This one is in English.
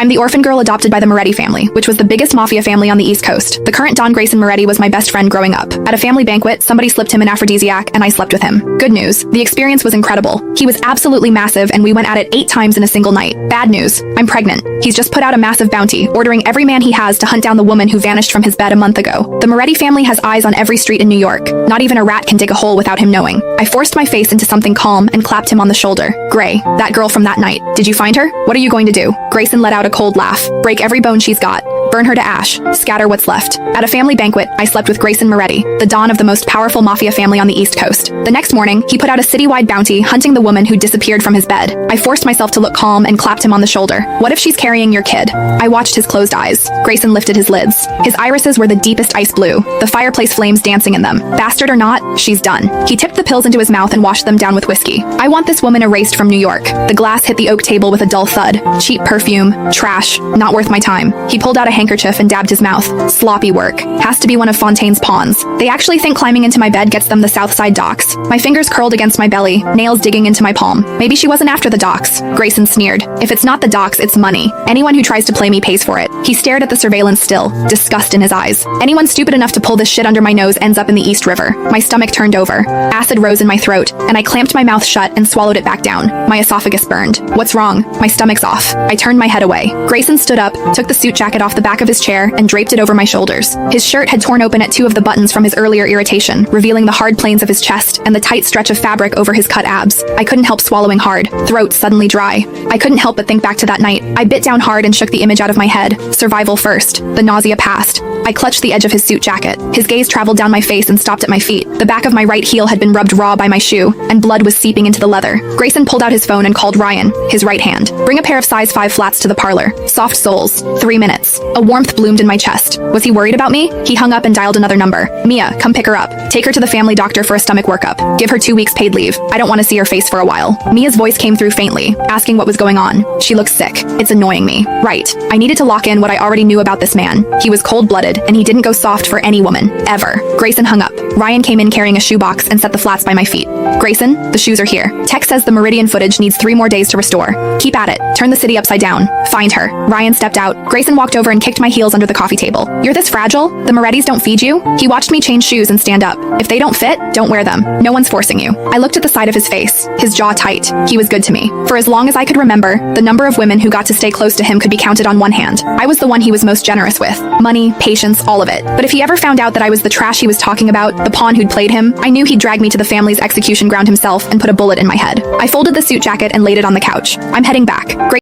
I'm the orphan girl adopted by the Moretti family, which was the biggest mafia family on the East Coast. The current Don Grayson Moretti was my best friend growing up. At a family banquet, somebody slipped him an aphrodisiac and I slept with him. Good news, the experience was incredible. He was absolutely massive and we went at it 8 times in a single night. Bad news, I'm pregnant. He's just put out a massive bounty, ordering every man he has to hunt down the woman who vanished from his bed a month ago. The Moretti family has eyes on every street in New York. Not even a rat can dig a hole without him knowing. I forced my face into something calm and clapped him on the shoulder. Gray, that girl from that night. Did you find her? What are you going to do? Grayson let out a cold laugh. Break every bone she's got. Burn her to ash. Scatter what's left. At a family banquet, I slept with Grayson Moretti, the don of the most powerful mafia family on the East Coast. The next morning, he put out a citywide bounty hunting the woman who disappeared from his bed. I forced myself to look calm and clapped him on the shoulder. What if she's carrying your kid? I watched his closed eyes. Grayson lifted his lids. His irises were the deepest ice blue, the fireplace flames dancing in them. Bastard or not, she's done. He tipped the pills into his mouth and washed them down with whiskey. I want this woman erased from New York. The glass hit the oak table with a dull thud. Cheap perfume. Trash. Not worth my time. He pulled out a handkerchief and dabbed his mouth. Sloppy work. Has to be one of Fontaine's pawns. They actually think climbing into my bed gets them the Southside docks. My fingers curled against my belly, nails digging into my palm. Maybe she wasn't after the docks. Grayson sneered. If it's not the docks, it's money. Anyone who tries to play me pays for it. He stared at the surveillance still, disgust in his eyes. Anyone stupid enough to pull this shit under my nose ends up in the East River. My stomach turned over. Acid rose in my throat, and I clamped my mouth shut and swallowed it back down. My esophagus burned. What's wrong? My stomach's off. I turned my head away. Grayson stood up, took the suit jacket off the back of his chair, and draped it over my shoulders. His shirt had torn open at 2 of the buttons from his earlier irritation, revealing the hard planes of his chest and the tight stretch of fabric over his cut abs. I couldn't help swallowing hard, throat suddenly dry. I couldn't help but think back to that night. I bit down hard and shook the image out of my head. Survival first. The nausea passed. I clutched the edge of his suit jacket. His gaze traveled down my face and stopped at my feet. The back of my right heel had been rubbed raw by my shoe, and blood was seeping into the leather. Grayson pulled out his phone and called Ryan, his right hand. Bring a pair of size 5 flats to the parlor. Soft soles. 3 minutes. A warmth bloomed in my chest. Was he worried about me? He hung up and dialed another number. Mia, come pick her up. Take her to the family doctor for a stomach workup. Give her 2 weeks paid leave. I don't want to see her face for a while. Mia's voice came through faintly, asking what was going on. She looks sick. It's annoying me. Right. I needed to lock in what I already knew about this man. He was cold-blooded, and he didn't go soft for any woman. Ever. Grayson hung up. Ryan came in carrying a shoebox and set the flats by my feet. Grayson, the shoes are here. Tech says the Meridian footage needs 3 more days to restore. Keep at it. Turn the city upside down. Find her. Ryan stepped out. Grayson walked over and kicked my heels under the coffee table. You're this fragile? The Morettis don't feed you? He watched me change shoes and stand up. If they don't fit, don't wear them. No one's forcing you. I looked at the side of his face, his jaw tight. He was good to me. For as long as I could remember, the number of women who got to stay close to him could be counted on one hand. I was the one he was most generous with. Money, patience, all of it. But if he ever found out that I was the trash he was talking about, the pawn who'd played him, I knew he'd drag me to the family's execution ground himself and put a bullet in my head. I folded the suit jacket and laid it on the couch. I'm heading back.